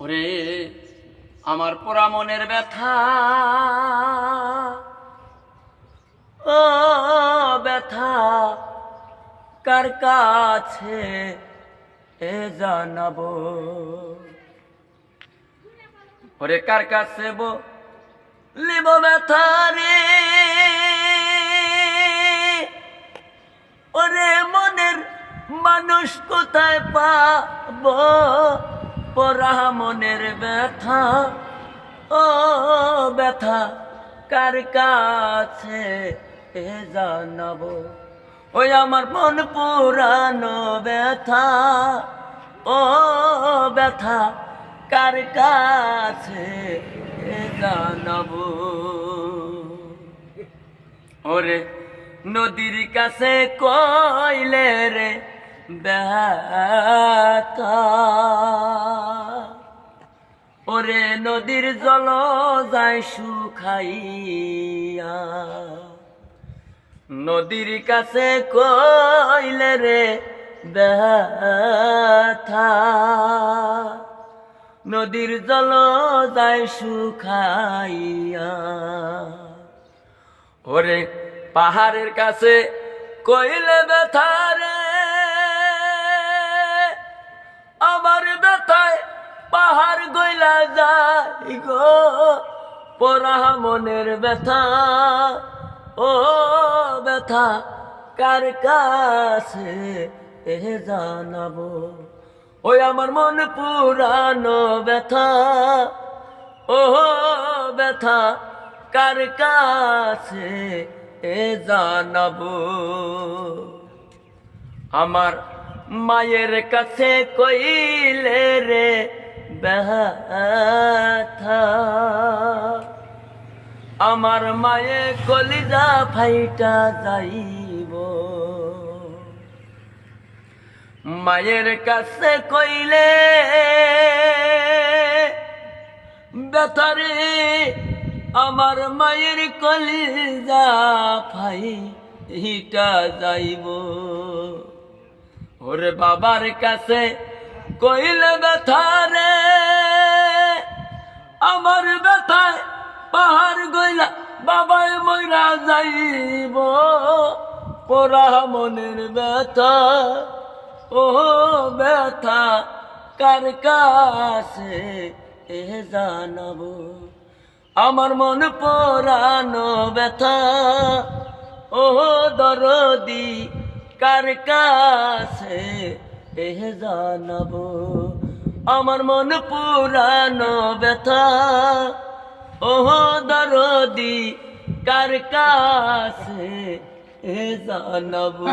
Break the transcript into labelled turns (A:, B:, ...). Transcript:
A: ওরে আমার পোড়া মনের ব্যথা, ও ব্যথা কার কাছে জানাবো? ওরে কার কাছে বলিব ব্যথা রে? ওরে মনের মানুষ কোথায় পাবো? পোড়া মনের ব্যথা, ও ব্যথা কার কাছে জানাবো? ওই আমার মন পুরানো ব্যথা, ও ব্যথা কার কাছে জানাবো? ওরে নদীর কাছে কইলে রে ব্যথা, ওরে নদীর জল যায় শুকাইয়া। নদীর কাছে কইলে রে ব্যথা, নদীর জল যায় শুকাইয়া। ওরে পাহাড়ের কাছে কইলে ব্যথা রে, আমার ব্যথায় পাহাড় গইলা যায় গো। পোড়া মনের ব্যথা, ও ব্যথা কার কাছে জানাবো? ওই আমার মন পুরানো ব্যথা, ও ব্যথা কার কাছে জানাবো? আমার মায়ের কাছে কইলে রে ব্যথা, আমার মায়ে কলিজা ফাইটা যাইব। মায়ের কাছে কইলে ব্যথা রে, আমার মায়ের কলিজা ফাইটা যাইব। ওরে বাবার কাছে কইলে ব্যথা রে, আমার ব্যথায় পাহাড় গইলা বাবাই মইরা যাইব। পোড়া মনের ব্যথা, ও ব্যথা কার কাছে জানাবো? আমার মন পোড়ানো ব্যথা, ও দরদি কার কাছে জানাবো? আমার মন পুরানো ব্যথা, ও দরদি কার কাছে জানাবো?